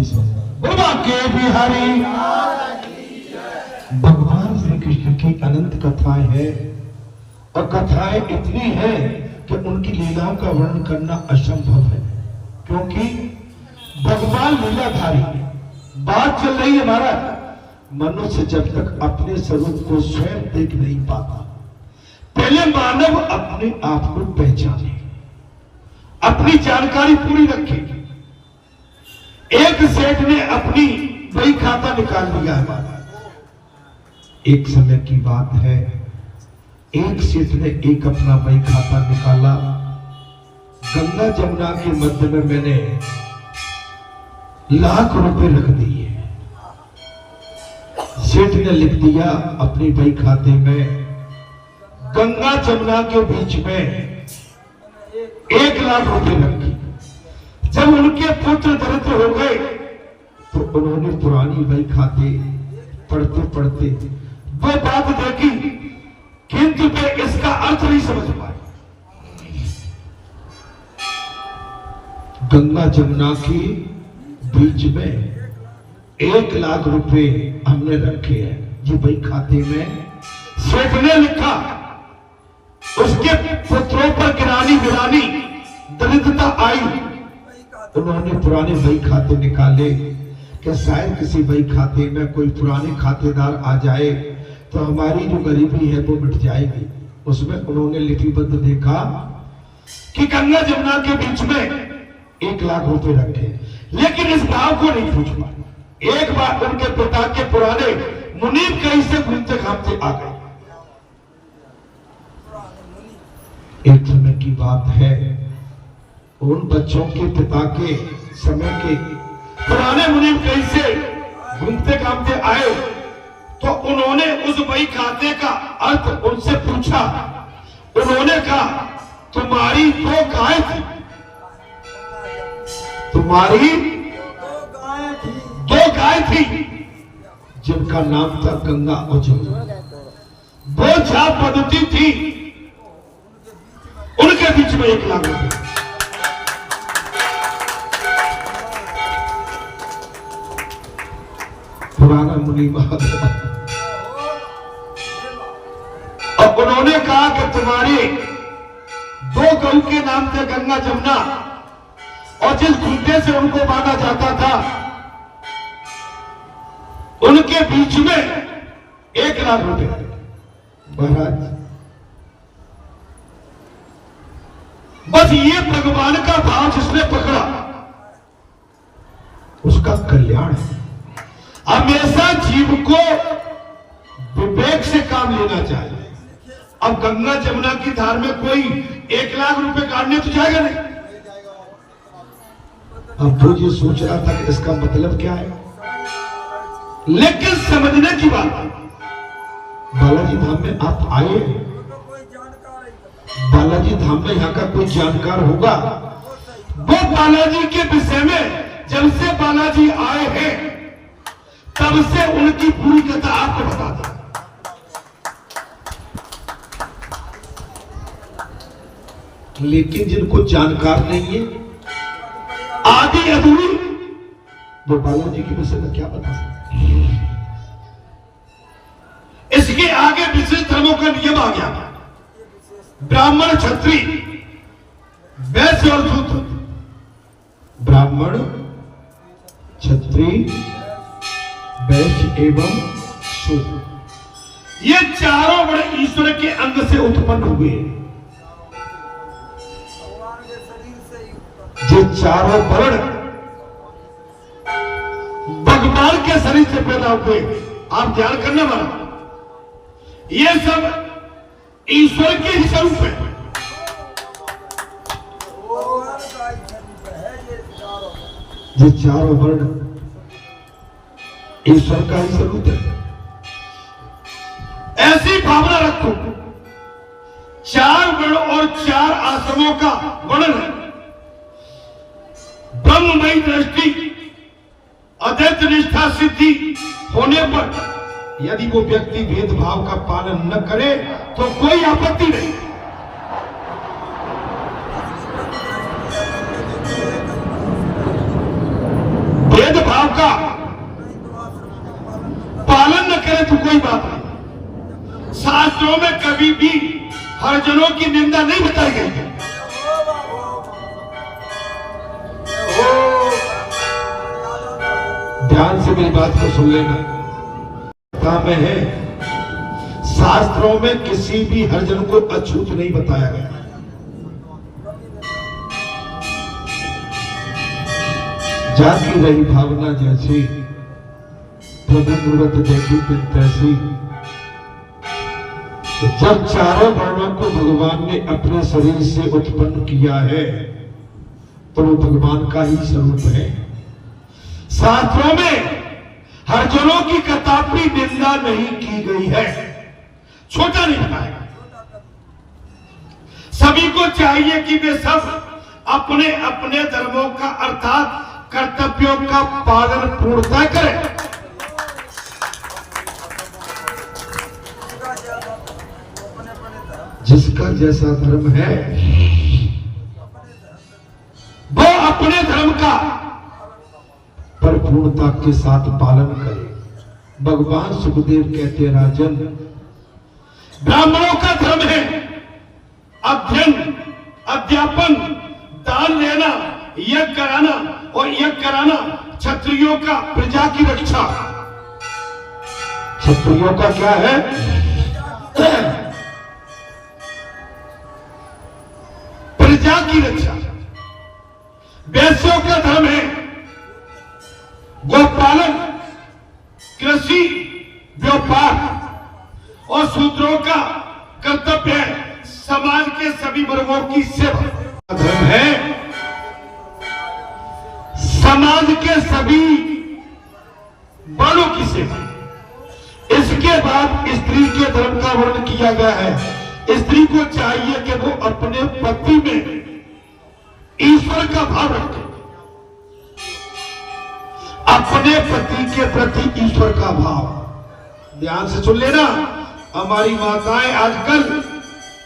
बाबा के बिहारी भगवान श्री कृष्ण की अनंत कथाएं हैं और कथाएं इतनी हैं कि उनकी लीलाओं का वर्णन करना असंभव है, क्योंकि भगवान लीलाधारी। बात चल रही है महाराज, मनुष्य जब तक अपने स्वरूप को स्वयं देख नहीं पाता, पहले मानव अपने आप को पहचाने, अपनी जानकारी पूरी रखे। एक सेठ ने अपनी बही खाता निकाल लिया है महाराज। एक समय की बात है, एक सेठ ने एक अपना बही खाता निकाला। गंगा जमुना के मध्य में मैंने लाख रुपए रख दिए। सेठ ने लिख दिया अपनी बही खाते में, गंगा जमुना के बीच में 1 लाख रुपए रखी। जब उनके पुत्र दरिद्र हो गए तो उन्होंने पुरानी बही खाते पढ़ते पढ़ते वो बात देखी, किंतु वे इसका अर्थ नहीं समझ पाए। गंगा जमुना के बीच में 1 लाख रुपए हमने रखे हैं जी बही खाते में। सेठ ने लिखा, उसके पुत्रों पर गिरानी गिरानी दरिद्रता आई। उन्होंने पुराने बही खाते निकाले कि शायद किसी बही खाते में कोई पुराने खातेदार आ जाए तो हमारी जो गरीबी है वो मिट जाएगी। उसमें उन्होंने लिपिबद्ध देखा कि गंगा जमुना के बीच में 1 लाख रुपए रखे, लेकिन इस भाव को नहीं पूछ पाए। एक बार उनके पिता के पुराने मुनीब कहीं से घूमते घामते आ गए। एक समय की बात है, उन बच्चों के पिता के समय के पुराने मुनीब कहीं से घूमते घामते आए तो उन्होंने उस बही खाते का अर्थ उनसे पूछा। उन्होंने कहा, तुम्हारी 2 गाय थी, तुम्हारी 2 गाय थी जिनका नाम था गंगा और जमुना। वो जहां पद्धति थी उनके बीच में 1 लाख रुपए। पुराना मुनि और उन्होंने कहा कि तुम्हारे 2 गऊ के नाम थे गंगा जमुना, और जिस खूंटे से उनको बांधा जाता था उनके बीच में 1 लाख रुपए। महाराज बस ये भगवान का भाव जिसने पकड़ा उसका कल्याण है। हमेशा जीव को विवेक से काम लेना चाहिए। अब गंगा जमुना की धार में कोई 1 लाख रुपए काटने तो जाएगा नहीं। अब वो ये सोच रहा था कि इसका मतलब क्या है, लेकिन समझने की बात है, बालाजी धाम में आप आए, बालाजी धाम में यहाँ का कोई जानकार होगा, वो बालाजी के विषय में जब से बालाजी आए हैं तब से उनकी पूरी कथा आपको बता दें। लेकिन जिनको जानकार नहीं है, आदि अधूरी, वो बालाजी के विषय में क्या बता सकते। इसके आगे विशेष धर्मों का नियम आ गया, ब्राह्मण क्षत्रिय वैश्य और शूद्र। ब्राह्मण क्षत्रिय वैश्य एवं शूद्र, ये चारों वर्ण ईश्वर के अंग से उत्पन्न हुए। ये चारों वर्ण भगवान के शरीर से पैदा हुए। आप ध्यान करने वाला, ये सब ईश्वर के ही स्वरूप है। ये चारों वर्ण ईश्वर का ही स्वरूप है। ऐसी भावना रखो, 4 वर्ण और 4 आश्रमों का वर्णन है। ब्रह्ममयी दृष्टि, अद्वैत निष्ठा सिद्धि होने पर यदि वो व्यक्ति भेदभाव का पालन न करे तो कोई आपत्ति नहीं। भेदभाव तो कोई बात नहीं। शास्त्रों में कभी भी हरिजनों की निंदा नहीं बताई गई है। ध्यान से मेरी बात को सुन लेना। में है शास्त्रों में किसी भी हरिजन को अछूत नहीं बताया गया। जाती रही भावना जैसी, प्रभु मूर्त देखी पिन तैसी। जब चारों वर्णों को भगवान ने अपने शरीर से उत्पन्न किया है तो वो भगवान का ही स्वरूप है। शास्त्रों में हरिजनों की कदापि निंदा नहीं की गई है, छोटा नहीं बनाया। सभी को चाहिए कि वे सब अपने अपने धर्मों का अर्थात कर्तव्यों का पालन पूर्णतः करें। जिसका जैसा धर्म है वो अपने धर्म का परिपूर्णता के साथ पालन करे। भगवान सुखदेव कहते हैं, राजन, ब्राह्मणों का धर्म है अध्ययन, अध्यापन, दान लेना, यज्ञ कराना, और यज्ञ कराना क्षत्रियों का प्रजा की रक्षा। क्षत्रियों का क्या है? प्रजा की रक्षा। वैश्यों का धर्म है गोपालन, कृषि, व्यापार, और शूद्रों का कर्तव्य है समाज के सभी वर्गों की सेवा। धर्म है समाज के सभी वर्गों की सेवा। इसके बाद स्त्री के धर्म का वर्णन किया गया है। स्त्री को चाहिए कि वो अपने पति में ईश्वर का भाव रखे, अपने पति के प्रति ईश्वर का भाव। ध्यान से सुन लेना, हमारी माताएं आजकल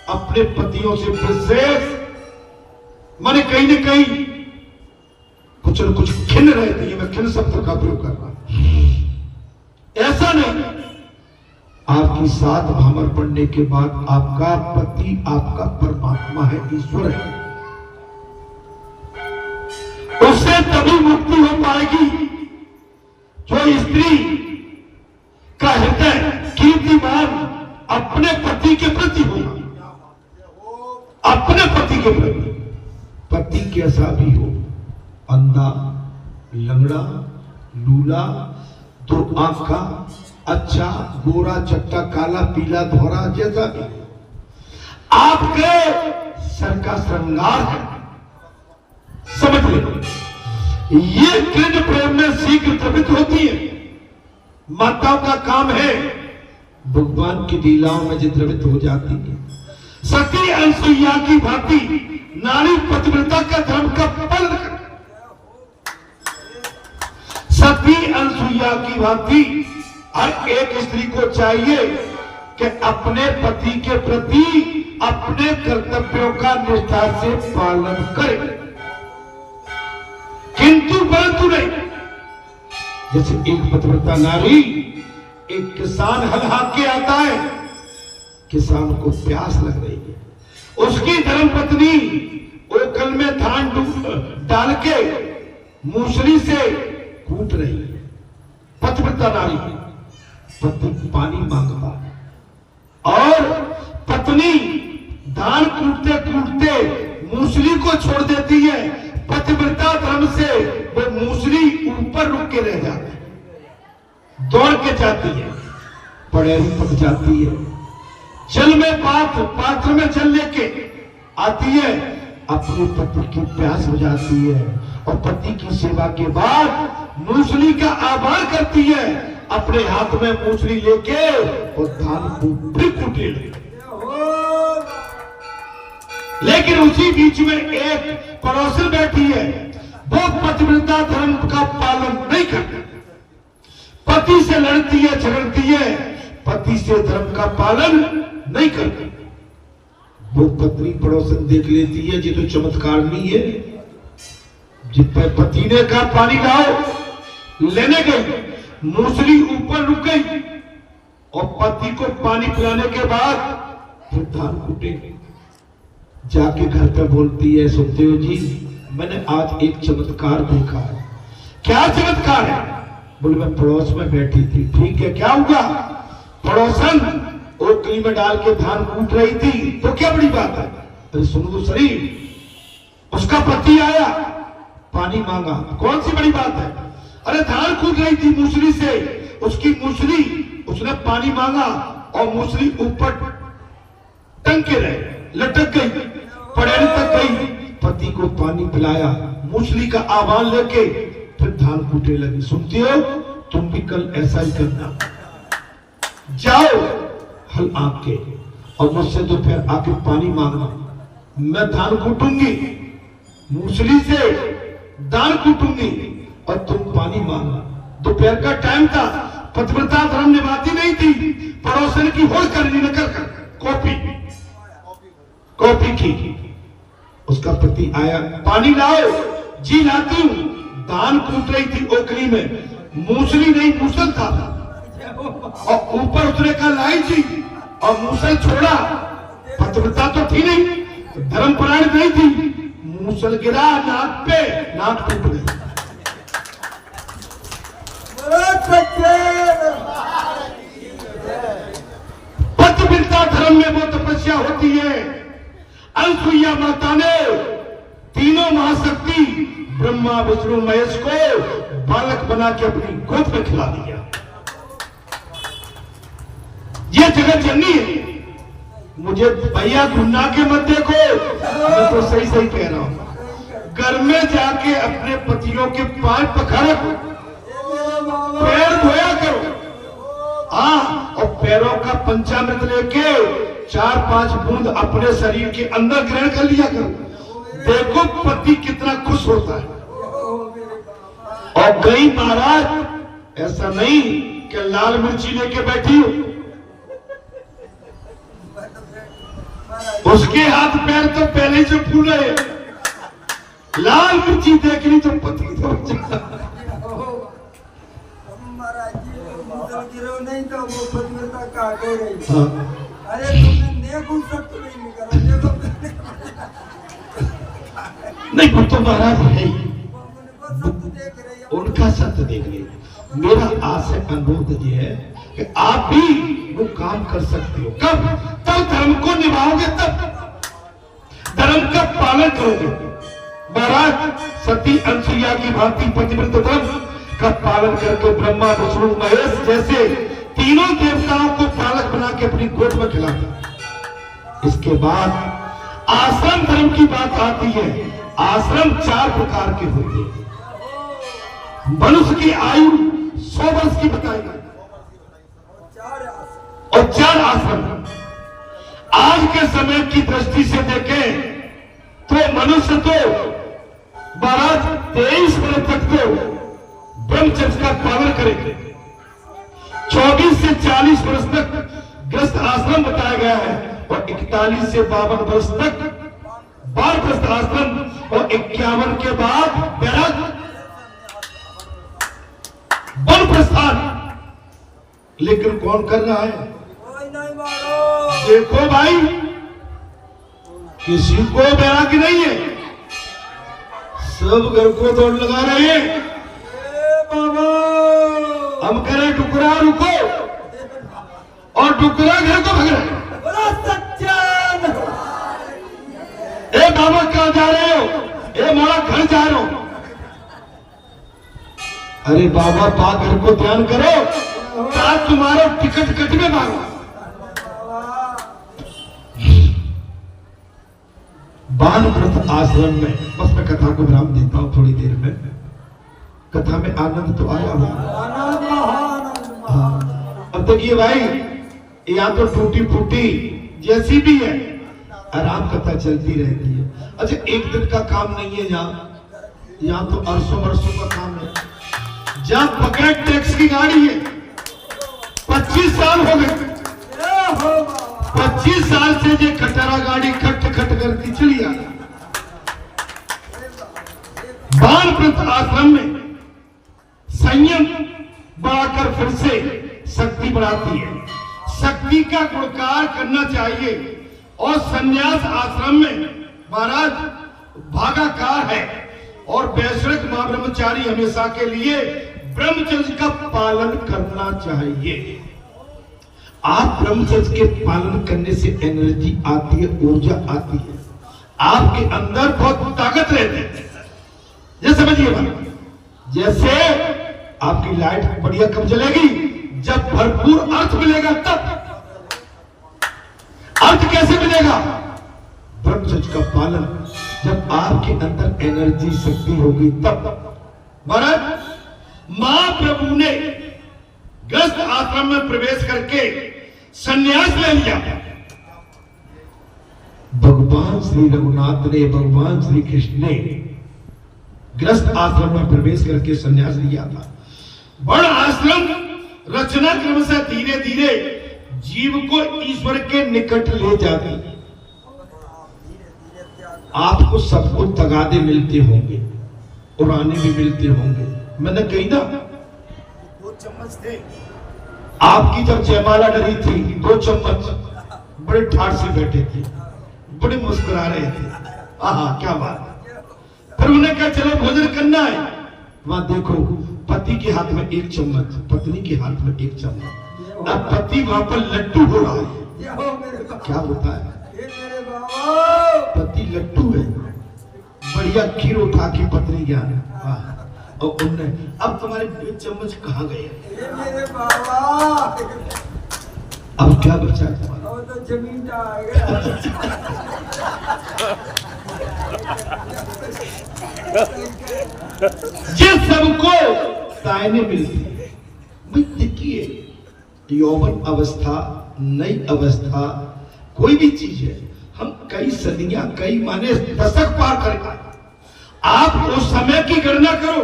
अपने पतियों से विशेष माने कहीं न कहीं कुछ न कुछ खिन रहती है। मैं खिन शब्द का प्रयोग कर रहा हूं। ऐसा नहीं, आपकी 7 भामर पढ़ने के बाद आपका पति आपका परमात्मा है, ईश्वर है। उससे तभी मुक्ति हो पाएगी जो स्त्री का हृदय कीर्तिमान अपने पति के प्रति होगा। अपने पति के प्रति, पति कैसा भी हो, अंधा, लंगड़ा, लूला, 2 आंख का, अच्छा, गोरा, चट्टा, काला, पीला, धोरा, जैसा भी आपके सर का श्रृंगार है, समझ लो। ये कृष्ण प्रेम में शीघ्र द्रवित होती है। माताओं का काम है भगवान की लीलाओं में जो द्रवित हो जाती है। सती अनसुईया की भांति नारी पतिव्रता का धर्म का पालन कर, सती अनसुईया की भांति हर एक स्त्री को चाहिए कि अपने पति के प्रति अपने कर्तव्यों का निष्ठा से पालन करे, किंतु परंतु नहीं। जैसे एक पतिव्रता नारी, एक किसान हल हाथ के आता है, किसान को प्यास लग रही है, उसकी धर्मपत्नी ओखल में धान डाल के मूसली से कूट रही है। पतिव्रता नारी, पति पानी मांगता है और पत्नी धान कूटते कूटते मूसली को छोड़ देती है। पतिव्रता धर्म से वो मूसली ऊपर रुक के रह जाती है, दौड़ के जाती है, पड़ेरी पक जाती है, जल में पात्र में जल लेके आती है, अपने पति की प्यास हो जाती है और पति की सेवा के बाद मूसली का आभार करती है, अपने हाथ में मूसली लेके और धान को फिर कूटे। लेकिन उसी बीच में एक पड़ोसन बैठी है, वो पतिव्रता धर्म का पालन नहीं करती, पति से लड़ती है, झगड़ती है, पति से धर्म का पालन नहीं करती। वो पत्नी पड़ोसन देख लेती है, ये तो चमत्कार नहीं है। जिस पर पति ने कहा पानी लाओ, लेने गई, मूसली ऊपर रुक गई, और पति को पानी पिलाने के बाद फिर धान कूटे। जाके घर पे बोलती है, सुनते हो जी, मैंने आज एक चमत्कार देखा है। क्या चमत्कार है? बोले मैं पड़ोस में बैठी थी। ठीक है, क्या हुआ? पड़ोसन ओखली में डाल के धान कूट रही थी, तो क्या बड़ी बात है? अरे सुनो तो सही, उसका पति आया, पानी मांगा, कौन सी बड़ी बात है? अरे धान कूट रही थी मूसली से, उसकी मूसली, उसने पानी मांगा और मूसली ऊपर टंग के रहे, लटक गई, पड़ेल तक गई। पति को पानी पिलाया, मूसली का आह्वान लेके फिर धान कूटने लगी। सुनती हो, तुम भी कल ऐसा ही करना। जाओ हल आंक के और मुझसे दोपहर आके पानी मांगना, मैं धान कूटूंगी, मूसली से धान कूटूंगी और तुम पानी मांगना। दोपहर का टाइम था, पतिव्रता धर्म निभाती नहीं थी, पड़ोसन की होड़ करनी न कर कॉपी की। उसका पति आया, पानी लाओ। जी लाती हूं। धान कूट रही थी ओखली में, मूसली नहीं मूसल था, और ऊपर उतरे का लाई थी और मूसल छोड़ा। पतिव्रता तो थी नहीं, धर्मपरायण नहीं थी, मूसल गिरा नाक पे, नाक टूट गई। पतिव्रता धर्म में वो तपस्या होती है। अनसुईया माता ने तीनों महाशक्ति ब्रह्मा विष्णु महेश को बालक बना के अपनी गोद में खिला दिया। ये जगत जननी है। मुझे भैया घुन्ना के मत देखो, मैं तो सही कह रहा हूं। घर में जाके अपने पतियों के पांव पखारो, पैर धोया करो। हाँ, और पैरों का पंचामृत लेके 4-5 बूंद अपने शरीर के अंदर ग्रहण कर लिया करो। देखो पति कितना खुश होता है। और गई महाराज, ऐसा नहीं कि लाल मिर्ची लेके बैठी हो, उसके हाथ पैर तो पहले ही से फूले। लाल मिर्ची देख ली तो पति तो नहीं तो वो पतिव्रता काट हो रही। हाँ। अरे तुमने नेक सत्य नहीं करा, नहीं वो तो महाराज है, उनका सत्य देख रही है। मेरा आज से अनुरोध ये है कि आप भी वो काम कर सकते हो। कब? तब धर्म को निभाओगे, तब धर्म का पालन करोगे। महाराज सती अनसुईया की भांति पतिव्रत धर्म का पालन करके ब्रह्मा विष्णु महेश जैसे तीनों देवताओं को पालक बना के अपनी गोद में खिलाता। इसके बाद आश्रम धर्म की बात आती है। आश्रम 4 प्रकार के होते हैं। मनुष्य की आयु 100 वर्ष की बताई गई और 4 आश्रम। आज के समय की दृष्टि से देखें तो मनुष्य तो 23 वर्ष तक तो ब्रह्मचर्य का पालन करेंगे। 24 से 40 वर्ष तक गृहस्थ आश्रम बताया गया है और 41 से 52 वर्ष तक वानप्रस्थ आश्रम और 51 के बाद वैराग्य वन प्रस्थान। लेकिन कौन कर रहा है? देखो भाई, किसी को वैराग्य नहीं है, सब घर को दौड़ लगा रहे हैं। हम करें टुकड़ा रुको और टुकड़ा घर को भग रहे। ए बाबा कहां जा रहे हो? ए मोड़ा घर जा रहे हो। अरे बाबा बात घर को ध्यान करो, आज तुम्हारा टिकट कट में मांगो। वानप्रस्थ आश्रम में, बस मैं कथा को विराम देता हूं थोड़ी देर में। कथा में आनंद तो आया होगा। हाँ, अब देखिए भाई, यहाँ तो टूटी फूटी जैसी भी है, आराम कथा चलती रहती है। अच्छा, एक दिन का काम नहीं है यहाँ तो अरसों वर्षों का काम है। जहाँ पकेट टैक्स की गाड़ी है, 25 साल हो गए, 25 साल से ये खटारा गाड़ी खट खट करती चली आ रही। वानप्रस्थ आश्रम में संयम बढ़ाकर फिर से शक्ति बढ़ाती है। शक्ति का गुणकार करना चाहिए। और संन्यास आश्रम में महाराज भागाकार है और वैश्विक महाब्रह्मचारी हमेशा के लिए ब्रह्मचर्य का पालन करना चाहिए। आप ब्रह्मचर्य के पालन करने से एनर्जी आती है, ऊर्जा आती है, आपके अंदर बहुत ताकत रहती है। ये समझिए बात, जैसे आपकी लाइट बढ़िया कब जलेगी, जब भरपूर अर्थ मिलेगा तब। अर्थ कैसे मिलेगा? ब्रह्मचर्य का पालन, जब आपके अंदर एनर्जी शक्ति होगी तब। महाराज महाप्रभु ने गृहस्थ आश्रम में प्रवेश करके संन्यास ले लिया। भगवान श्री रघुनाथ ने, भगवान श्री कृष्ण ने गृहस्थ आश्रम में प्रवेश करके संन्यास लिया था। वर्ण आश्रम रचना क्रम से धीरे धीरे जीव को ईश्वर के निकट ले जाती है। आपको सबको तगादे मिलते होंगे, पुराने भी मिलते होंगे। मैंने कही ना, 2 चम्मच थे आपकी जब जयमाला डरी थी, 2 चम्मच बड़े ठाठ से बैठे थे, बड़े मुस्कुरा रहे थे। आहा क्या बात। फिर उन्हें कहा चलो भोजन करना है। वहां देखो पति के हाथ में 1 चम्मच, पत्नी के हाथ में 1 चम्मच। अब पति वहां पर लड्डू हो रहा है। क्या होता है? पति लड्डू है, बढ़िया खीर उठा के पत्नी ज्ञान। और उनने अब तुम्हारे 2 चम्मच कहाँ गए? अब क्या बचा तुम्हारा? तो जमीन का आ गया। जिस सबको तायने मिलती है। देखिए यौवन अवस्था, नई अवस्था, कोई भी चीज है, हम कई सदियां, कई माने दशक पार करेगा। आप उस समय की गणना करो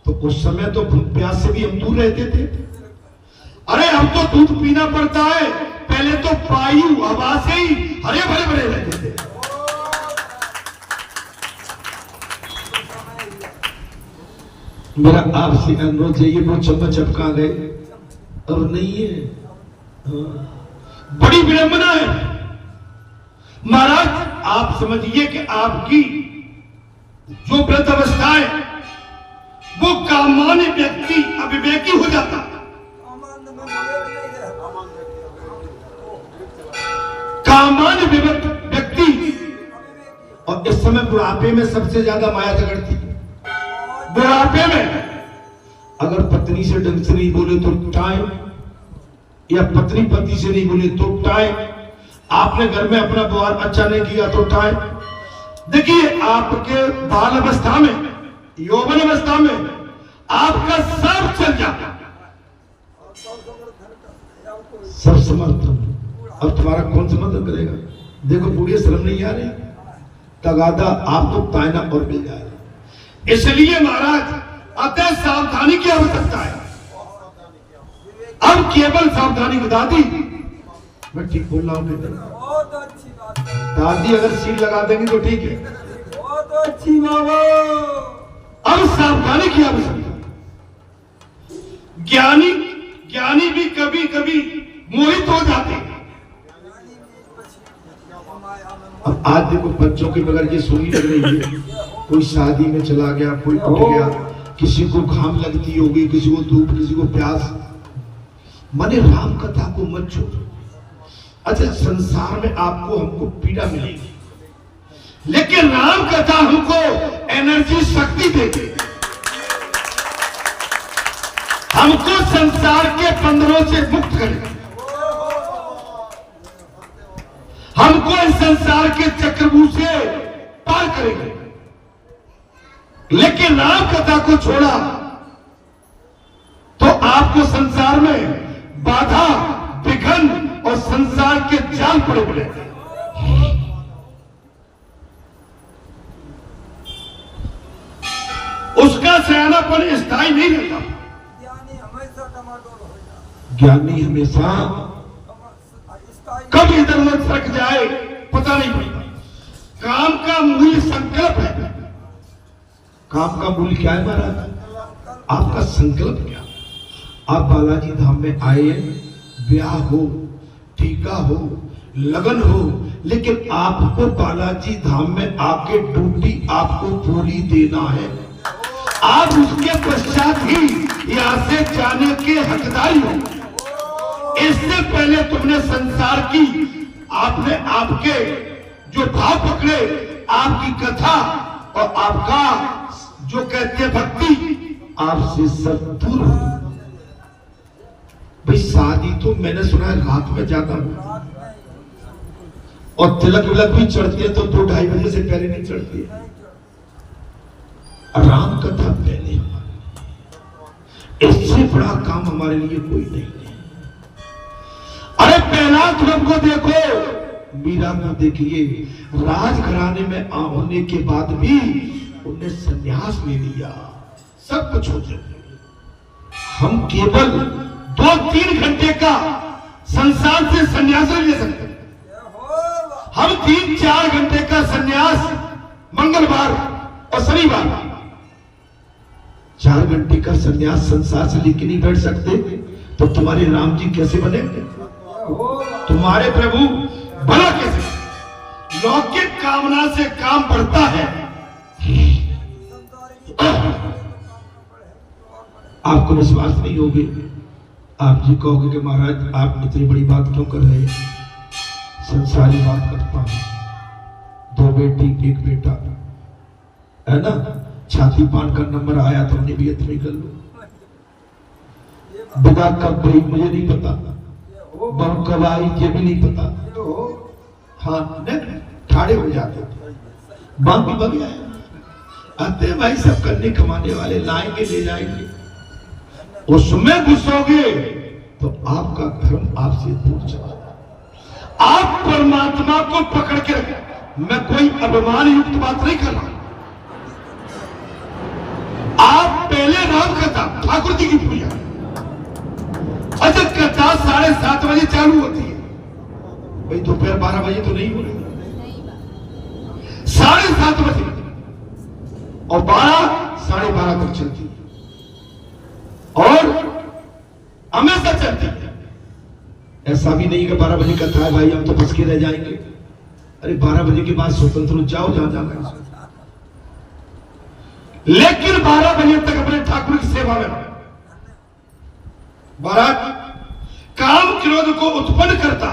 तो उस समय तो भूख प्यास से भी हम दूर रहते थे। अरे अब तो दूध पीना पड़ता है, पहले तो वायु हवा से ही हरे भरे भरे रहते थे। मेरा आपसे अनुरोध है, ये 2 चम्मच अब कहां गए? और नहीं है। बड़ी विडंबना है महाराज। आप समझिए कि आपकी जो व्रत अवस्था है वो कामान्य व्यक्ति अविवेकी हो जाता। कामान्य व्यक्ति, और इस समय बुढ़ापे में सबसे ज्यादा माया झगड़ती। बुढ़ापे में अगर पत्नी से ढंग से नहीं बोले तो टाइम, या पत्नी पति से नहीं बोले तो टाइम, आपने घर में अपना व्यवहार अच्छा नहीं किया तो टाइम। देखिए आपके बाल अवस्था में, यौवन अवस्था में आपका सब चल जाता, सब समर्थन। अब तुम्हारा कौन समर्थन करेगा? देखो बूढ़े शर्म नहीं आ रही, तगादा आपको तायना और मिल जाएगा। इसलिए महाराज अतः सावधानी की आवश्यकता है। अब केवल सावधानी बता दी, मैं ठीक बोल रहा हूँ बेटा? बहुत अच्छी बात है। दादी अगर सील लगा देंगी तो ठीक है। बहुत अच्छी बाबा। अब सावधानी की आवश्यकता। ज्ञानी भी कभी कभी मोहित हो जाते हैं। अब आज देखो बच्चों के बगैर ये सुनी लग रही है, कोई शादी में चला गया, कोई उठ गया, किसी को घाम लगती होगी, किसी को धूप, किसी को प्यास। माने राम कथा को मत छोड़ो। अच्छा संसार में आपको हमको पीड़ा मिलेगी, लेकिन राम कथा हमको एनर्जी शक्ति देगी। हमको संसार के बंधनों से मुक्त करेगी, हमको इस संसार के चक्रव्यूह से पार करेंगे। लेकिन राम कथा को छोड़ा तो आपको संसार में बाधा, विघन और संसार के जाल पड़े पड़े। उसका सयानापन स्थायी नहीं रहता। ज्ञानी हमेशा टमाटर हो जाता। ज्ञानी हमेशा कब इधर उधर सरक जाए पता नहीं पड़ता। काम का मूल संकल्प है। काम का मूल क्या है महाराज? आपका संकल्प क्या? आप बालाजी धाम में आए, ब्याह हो, टीका हो, लगन हो, लेकिन आपको बालाजी धाम में आके ड्यूटी आपको पूरी देना है। आप उसके पश्चात ही यहाँ से जाने के हकदार हो। इससे पहले तुमने संसार की, आपने आपके जो भाव पकड़े, आपकी कथा और आपका जो कहते हैं भक्ति, आपसे सब दूर हो। भाई शादी तो मैंने सुना है रात में ज्यादा हो, और तिलक विलक भी चढ़ती है तो 2-2:30 बजे से पहले नहीं चढ़ती है। राम कथा पहले हमारे, इससे बड़ा काम हमारे लिए कोई नहीं है। अरे पहला धर्म को देखो, मीरा को देखिए, राजघराने में होने के बाद भी उन्हें संन्यास ले लिया, सब कुछ होते। हम केवल 2-3 घंटे का संसार से संन्यास नहीं ले सकते। हम 3-4 घंटे का संन्यास मंगलवार और शनिवार, 4 घंटे का संन्यास संसार से लेके नहीं बैठ सकते। तो तुम्हारे राम जी कैसे बने? तुम्हारे प्रभु भला कैसे? लौकिक कामना से काम बढ़ता है। आपको विश्वास नहीं होगी, आप जी कहोगे कि महाराज आप इतनी बड़ी बात क्यों कर रहे हैं? संसारी बात करता हूं, 2 बेटी 1 बेटा है ना, छाती पान का नंबर आया तो हमने भी इतनी कर लो। विदा कब गई मुझे नहीं पता, बहू कब आई ये भी नहीं पता। हाँ ठाड़े हो जाते, बाकी बग आते भाई, सब करने कमाने वाले लाएंगे ले जाएंगे। उसमें घुसोगे तो आपका धर्म आपसे दूर चला। आप परमात्मा को पकड़ के रखें। मैं कोई अभिमान युक्त बात नहीं कर रहा। आप पहले राम कथा ठाकुर जी की पूजा, अच्छा कथा 7:30 बजे चालू होती है, भाई दोपहर 12 बजे तो नहीं हो रही, 7:30 बजे और 12-12:30 तक चलती है, और हमेशा चलती है। ऐसा भी नहीं कि 12 बजे कथा है भाई हम तो फंस के रह जाएंगे। अरे 12 बजे के बाद स्वतंत्र जाओ जहां जाना है, लेकिन 12 बजे तक अपने ठाकुर की सेवा में रहो। महाराज काम क्रोध को उत्पन्न करता,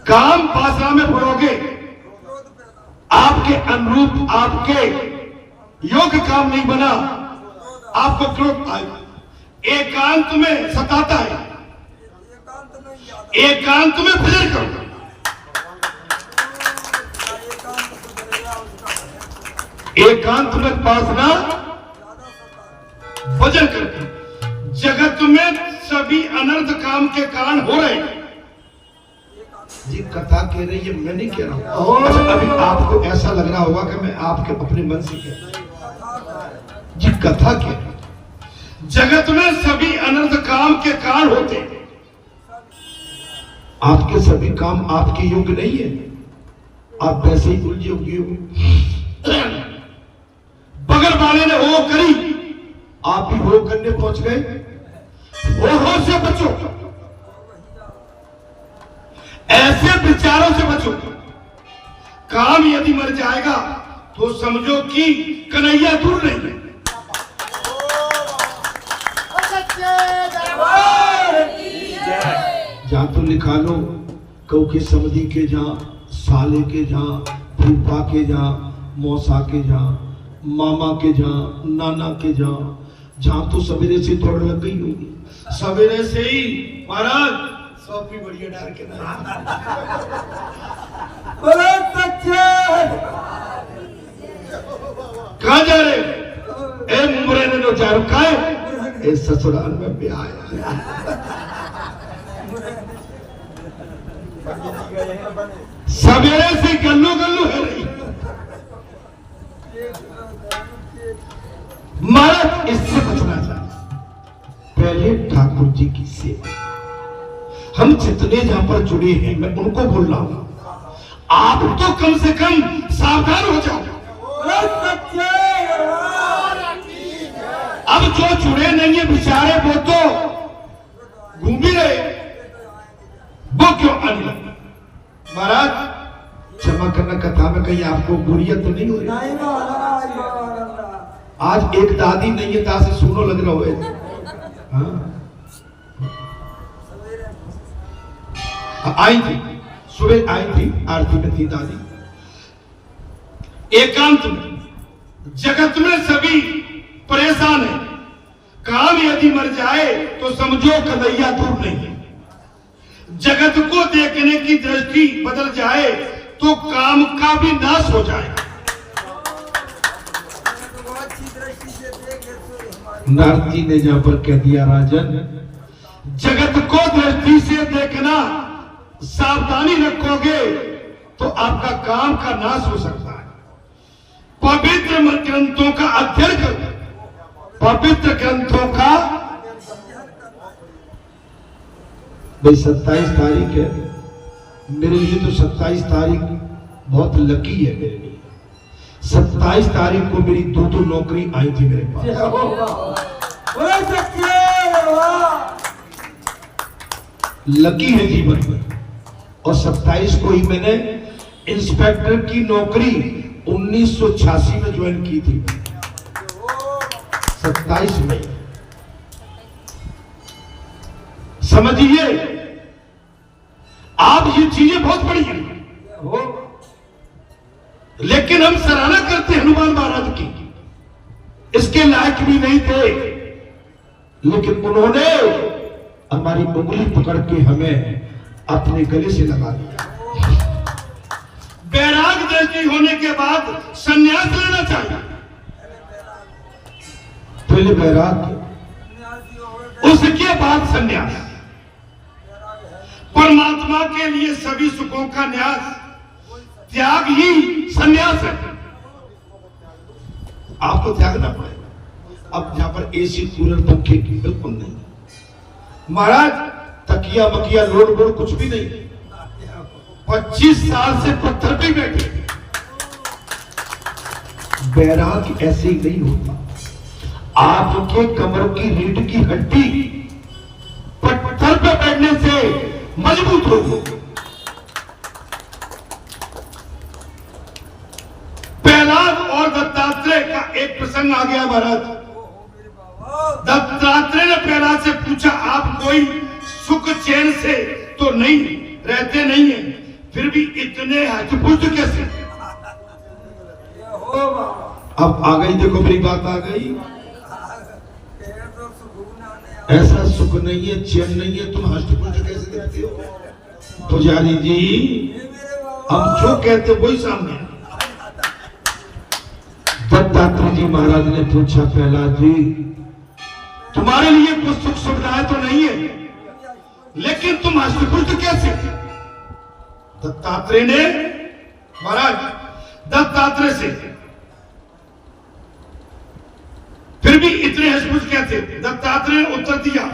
काम वासना में पड़ोगे, आपके अनुरूप आपके योग्य काम नहीं बना, आपको क्रोध आएगा। एकांत में सताता है, एकांत में भजन करो। एकांत में उपासना भजन करते। जगत में सभी अनर्थ काम के कारण हो रहे हैं। जी कथा कह रही है, मैं नहीं कह रहा हूं। अभी आपको ऐसा लग रहा होगा कि मैं आपके अपने मन से कह रहा हूं। जी कथा कह रही, जगत में सभी अनर्थ काम के कारण होते हैं। आपके सभी काम आपके योग्य नहीं है, आप वैसे ही उलझे हुए हो। बगल वाले ने हो करी, आप भी हो करने पहुंच गए। हो से बचो, ऐसे विचारों से बचो। काम यदि मर जाएगा तो समझो कि कन्हैया दूर नहीं है। जहां तो लिखा लो, कौ के समधी के जहां, साले के जहां, फूफा के जहां, मौसा के जहां, मामा के जहां, नाना के जहां तो सवेरे से दौड़ लग गई होगी। सवेरे से ही महाराज सॉफी बढ़िया डाल के कहा जा रहे? ए मुमरे ने जा रखा है, इस ससुराल में भी आया। सवेरे से गल्लू गल्लू है रही। महाराज इससे बचना चाहिए। पहले ठाकुर जी की सेवा। हम जितने जहां पर जुड़े हैं, मैं उनको बोल रहा हूं, आप तो कम से कम सावधान हो जाओ। अब जो जुड़े नहीं है बेचारे, वो तो घूम ही रहे। महाराज क्षमा करना, कथा में कहीं आपको बुरियत तो नहीं हो रही? नहीं महाराज, महाराज आज एक दादी नहीं है, ता से सुनो लग रहा हो। हाँ आई थी, सुबह आई थी, आरती में थी दादी। एकांत में, जगत में सभी परेशान है, काम यदि मर जाए तो समझो कन्हैया दूर नहीं है। जगत को देखने की दृष्टि बदल जाए तो काम का भी नाश हो जाए। तो अच्छी दृष्टि से देखे तो हमारी नारद जी ने जहां पर कह दिया, राजन जगत को दृष्टि से देखना, सावधानी रखोगे तो आपका काम का नाश हो सकता है। पवित्र ग्रंथों का अध्ययन करो, पवित्र ग्रंथों का। भाई 27 तारीख है, मेरे लिए तो 27 तारीख बहुत लकी है मेरे लिए। 27 तारीख को मेरी दो नौकरी आई थी मेरे पास। बोले सच्चे वाह। लकी है जीवन में। और 27 को ही मैंने इंस्पेक्टर की नौकरी 1986 में ज्वाइन की थी। 27 में। समझिए आप, ये चीजें बहुत बड़ी हैं, लेकिन हम सराहना करते हैं हनुमान महाराज की, इसके लायक भी नहीं थे, लेकिन उन्होंने हमारी उंगली पकड़ के हमें अपने गले से लगा दिया। बैराग दृष्टि होने के बाद संन्यास लेना चाहिए। पहले बैराग, उसके बाद संन्यास। परमात्मा के लिए सभी सुखों का न्यास, त्याग ही संन्यास है। आपको त्यागना पड़ेगा। अब यहां पर एसी कूलर पंखे की बिल्कुल नहीं, महाराज तकिया मकिया लोड बोड कुछ भी नहीं। 25 साल से पत्थर पे बैठे। बैराग ऐसे ही नहीं होता। आपके कमर की रीढ़ की हड्डी पत्थर पे बैठने से मजबूत होगी। प्रहलाद और दत्तात्रेय का एक प्रसंग आ गया महाराज। दत्तात्रेय ने प्रहलाद से पूछा, आप कोई सुख चैन से तो नहीं रहते नहीं है, फिर भी इतने हष्टपुष्ट कैसे? अब आ गई, देखो मेरी बात आ गई। ऐसा सुख नहीं है, चैन नहीं है, तुम हष्टपुष्ट कैसे दिखते हो? पुजारी जी हम जो कहते वही सामने। दत्तात्रेय जी महाराज ने पूछा, प्रहलाद जी तुम्हारे लिए कुछ सुख सुविधाएं तो नहीं है, लेकिन तुम हष्टपुष्ट कैसे? दत्तात्रेय ने, महाराज दत्तात्रेय से फिर भी इतने हष्टपुष्ट कैसे? दत्तात्रेय ने उत्तर दिया,